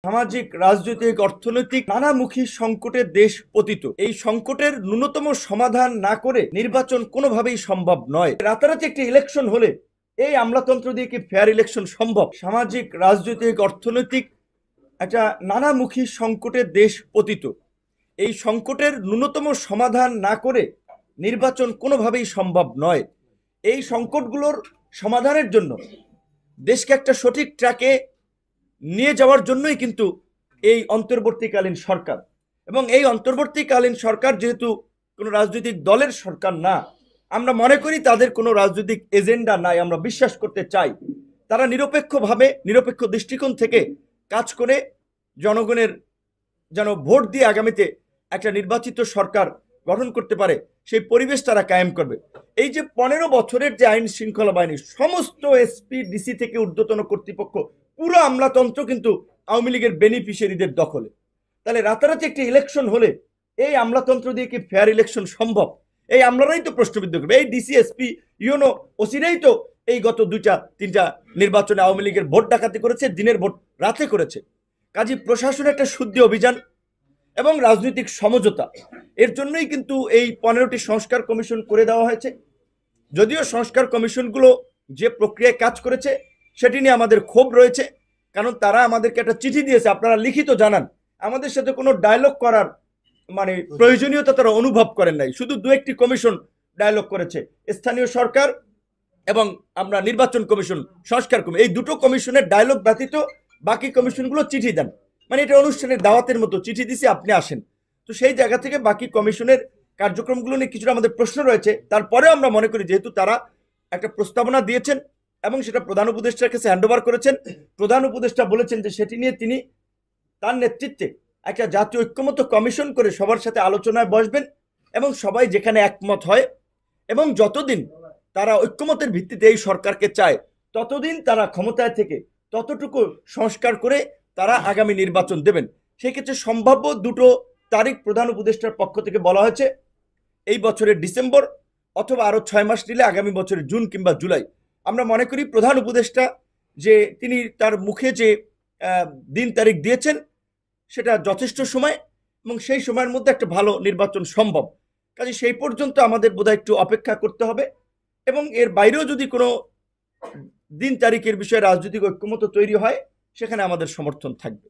সামাজিক, রাজনৈতিক, অর্থনৈতিক নানামুখী সংকটে দেশ পতিত। এই সংকটের ন্যূনতম সমাধান না করে নির্বাচন কোনোভাবেই সম্ভব নয়। রাতারাতি একটি ইলেকশন হলে এই আমলাতন্ত্র দিয়ে কি ফেয়ার ইলেকশন সম্ভব? সামাজিক, রাজনৈতিক, অর্থনৈতিক একটা নানামুখী সংকটে দেশ পতিত। এই সংকটের ন্যূনতম সমাধান না করে নির্বাচন কোনোভাবেই সম্ভব নয়। এই সংকটগুলোর সমাধানের জন্য দেশকে একটা সঠিক ট্র্যাকে নিয়ে যাওয়ার জন্যই কিন্তু এই অন্তর্বর্তীকালীন সরকার। এবং এই অন্তর্বর্তীকালীন সরকার যেহেতু কোনো রাজনৈতিক দলের সরকার না, আমরা মনে করি তাদের কোনো রাজনৈতিক এজেন্ডা নাই, আমরা বিশ্বাস করতে চাই তারা নিরপেক্ষভাবে, নিরপেক্ষ দৃষ্টিকোণ থেকে কাজ করে জনগণের যেন ভোট দিয়ে আগামীতে একটা নির্বাচিত সরকার গঠন করতে পারে সেই পরিবেশ তারা কায়েম করবে। এই যে 15 বছরের যে আইন শৃঙ্খলা বাহিনী, সমস্ত এসপি ডিসি থেকে ঊর্ধ্বতন কর্তৃপক্ষ, পুরো আমলাতন্ত্র কিন্তু আওয়ামী লীগের বেনিফিশিয়ারিদের দখলে। তাহলে রাতারাতি একটি ইলেকশন হলে এই আমলাতন্ত্র দিয়ে কি ফেয়ার ইলেকশন সম্ভব? এই আমলারাই তো প্রশ্নবিদ্ধ করবে। এই ডিসি, এসপি, ইউনো, ওসিরাই তো এই গত 2-3টা নির্বাচনে আওয়ামী লীগের ভোট ডাকাতি করেছে, দিনের ভোট রাতে করেছে। কাজী প্রশাসনের একটা শুদ্ধি অভিযান এবং রাজনৈতিক সমঝোতা, এর জন্যই কিন্তু এই 15টি সংস্কার কমিশন করে দেওয়া হয়েছে। যদিও সংস্কার কমিশনগুলো যে প্রক্রিয়ায় কাজ করেছে সেটি নিয়ে আমাদের ক্ষোভ রয়েছে, কারণ তারা আমাদেরকে একটা চিঠি দিয়েছে, আপনারা লিখিত জানান। আমাদের সাথে কোনো ডায়লগ করার মানে প্রয়োজনীয়তা তারা অনুভব করেন নাই। শুধু 2-1টি কমিশন ডায়লগ করেছে, স্থানীয় সরকার এবং আমরা নির্বাচন কমিশন, সংস্কার কমিশন, এই দুটো কমিশনের ডায়লগ ব্যতীত বাকি কমিশনগুলো চিঠি দেন। মানে এটা অনুষ্ঠানের দাওয়াতের মতো, চিঠি দিছি আপনি আসেন। তো সেই জায়গা থেকে বাকি কমিশনের কার্যক্রমগুলো নিয়ে কিছুটা আমাদের প্রশ্ন রয়েছে। তারপরেও আমরা মনে করি যেহেতু তারা একটা প্রস্তাবনা দিয়েছেন এবং সেটা প্রধান উপদেষ্টার কাছে হ্যান্ডওভার করেছেন, প্রধান উপদেষ্টা বলেছেন যে সেটি নিয়ে তিনি তার নেতৃত্বে একটা জাতীয় ঐক্যমত্য কমিশন করে সবার সাথে আলোচনায় বসবেন এবং সবাই যেখানে একমত হয় এবং যতদিন তারা ঐক্যমতের ভিত্তিতে এই সরকারকে চায় ততদিন তারা ক্ষমতায় থেকে ততটুকু সংস্কার করে তারা আগামী নির্বাচন দেবেন। সেক্ষেত্রে সম্ভাব্য দুটো তারিখ প্রধান উপদেষ্টার পক্ষ থেকে বলা হয়েছে, এই বছরের ডিসেম্বর অথবা আরও 6 মাস নিলে আগামী বছরের জুন কিংবা জুলাই। আমরা মনে করি প্রধান উপদেষ্টা যে তিনি তার মুখে যে দিন তারিখ দিয়েছেন সেটা যথেষ্ট সময় এবং সেই সময়ের মধ্যে একটা ভালো নির্বাচন সম্ভব। কাজে সেই পর্যন্ত আমাদের বোধহয় একটু অপেক্ষা করতে হবে এবং এর বাইরেও যদি কোনো দিন তারিখের বিষয়ে রাজনৈতিক ঐক্যমত্য তৈরি হয় সেখানে আমাদের সমর্থন থাকবে।